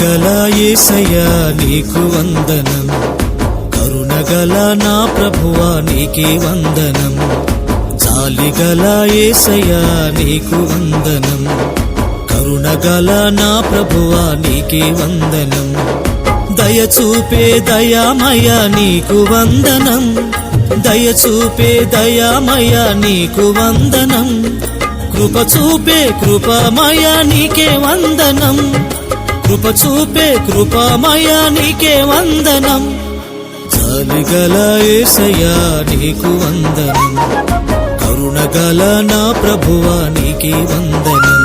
కరుణగల యేసయ్యా నీకు వందనం, కరుణగల నా ప్రభువా నీకే వందనం. జాలిగల యేసయ్యా నీకు వందనం, కరుణగల నా ప్రభువా నీకే వందనం. దయచూపే దయామయ నీకు వందనం, దయచూపే దయామయ నీకు వందనం. కృప చూపే కృపమయ నీకే వందనం, కృప చూపే కృపమయ నీకే వందనం. జాలిగల యేసయ్యా నీకు వందనం, కరుణగల నా ప్రభువా నీకే వందనం.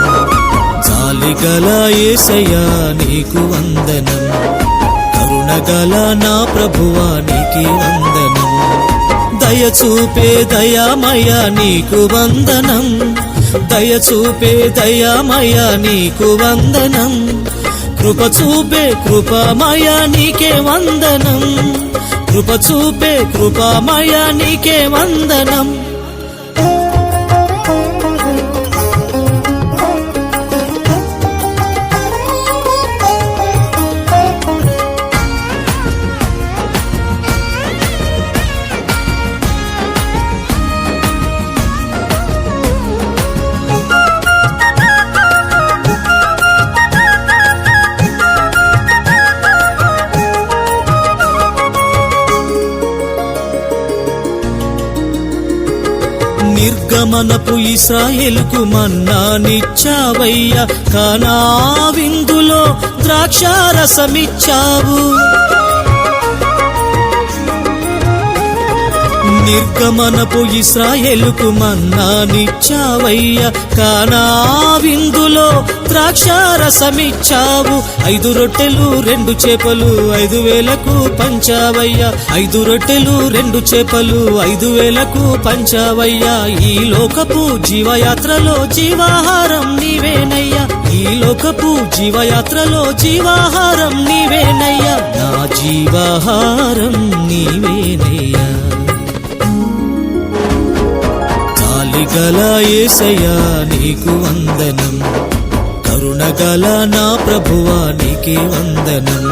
జాలిగల యేసయ్యా నీకు వందనం, కరుణగల నా ప్రభువా నీకే వందనం. దయచూపే దయామయ నీకు వందనం, దయచూపే దయామయ నీకు వందనం. కృప చూపే కృపమయ నీకే వందనం, కృప చూపే కృపమయ నీకే వందనం. నిర్గమనపు ఇశ్రాయేలుకు మన్నానిచ్చావయ్యా, కానా విందులో ద్రాక్షారసమిచ్చావు. నిర్గమనపు ఇశ్రాయేలుకు మన్నానిచ్చావయ్యా, కానా విందులో ద్రాక్షారసమిచ్చావు. 5 రొట్టెలు 2 చేపలు 5,000కు పంచావయ్యా, 5 రొట్టెలు 2 చేపలు 5,000కు పంచావయ్యా. ఈ లోకపు జీవయాత్రలో జీవాహారం నీవేనయ్యా, ఈ లోకపు జీవయాత్రలో జీవాహారం నీవేనయ్యా, నా జీవాహారం నీవేనయ్యా. జాలిగల యేసయ్యా నీకు వందనం, కరుణగల నా ప్రభువా నీకే వందనం.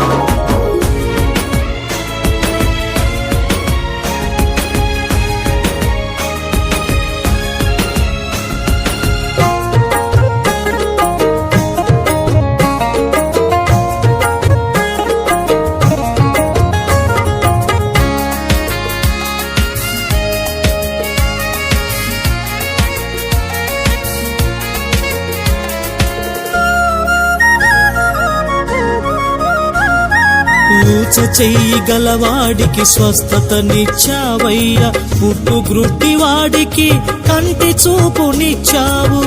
ఊచ చెయ్యి గలవాడికి స్వస్థతనిచ్చావయ్యా, పుట్టు గ్రుడ్డి వాడికి కంటి చూపునిచ్చావు.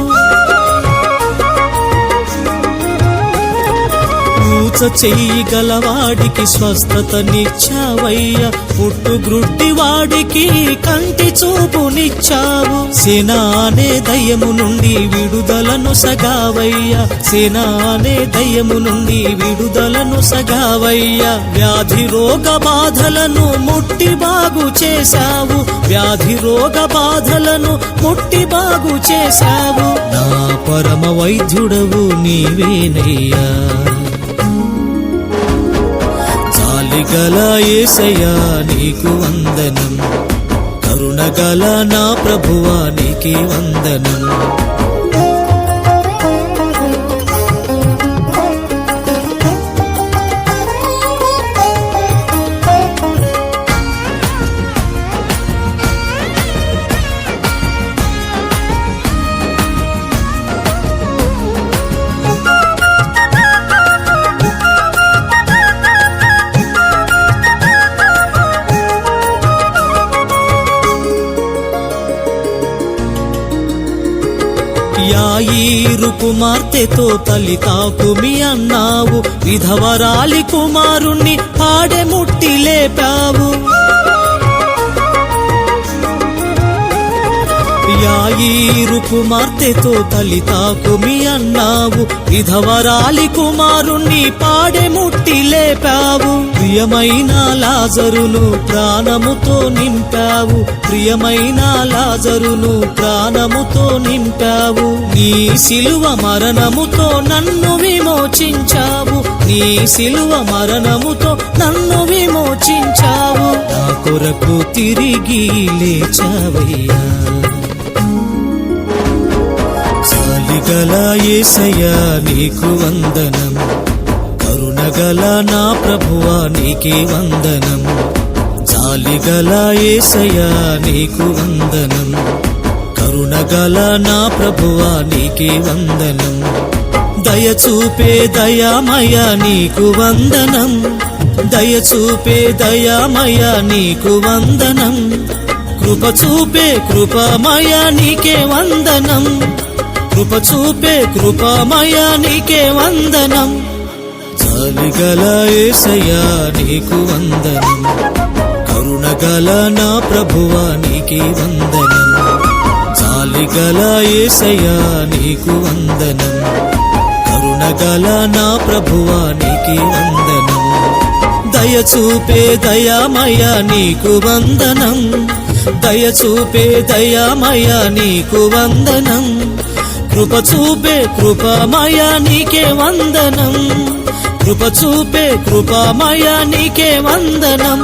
ఊచ చెయ్యి గలవాడికి స్వస్థతనిచ్చావయ్యా, పుట్టు గ్రుడ్డి వాడికి కంటి చూపునిచ్చావు. సేనా అనే దయ్యము నుండి విడుదలను సగావయ్యా, సేనా అనే దయ్యము నుండి విడుదలను సగావయ్యా. వ్యాధి రోగ బాధలను ముట్టి బాగు చేశావు, వ్యాధి రోగ బాధలను ముట్టి బాగు చేశావు. నా పరమ వైద్యుడవు నీవేనయ్యా. జాలిగల యేసయ్యా నీకు వందనం, కరుణగల నా ప్రభువా నీకే వందనం. యాయీరు కుమార్తెతో తలితాకుమి అన్నావు, విధవరాలి కుమారుణ్ణి పాడెముట్టి లేపావు. యాయీరు కుమార్తెతో తలితాకుమి అన్నావు, విధవరాలి కుమారుణ్ణి పాడెముట్టి లేపావు. ప్రియమైన లాజరును ప్రాణముతో నింపావు, ప్రియమైన లాజరును ప్రాణముతో నింపావు. నీ సిలువ మరణముతో నన్ను విమోచించావు, నీ నీ సిలువ మరణముతో నన్ను విమోచించావు, నా కొరకు తిరిగి లేచావయ్యా. జాలిగల యేసయ్యా నీకు వందనం, కరుణగల నా ప్రభువా నీకే వందనం. జాలిగల యేసయ్యా నీకు వందనం, కరుణగల నా ప్రభువా నీకే వందనం. దయచూపే దయామయ నీకు వందనం, దయచూపే దయామయ నీకు వందనం. కృప చూపే కృపమయ నీకే వందనం, కృప చూపే కృపమయ నీకే వందనం. జాలిగల యేసయ్యా నీకు వందనం, కరుణగల నా ప్రభువా నీకే వందనం. జాలిగల యేసయ్యా నీకు వందనం, కరుణగల నా ప్రభువా నీకే వందనం. దయచూపే దయామయ నీకు వందనం, దయచూపే దయామయ నీకు వందనం. కృప చూపే కృపమయ నీకే వందనం, కృప చూపే కృపమయ నీకే వందనం.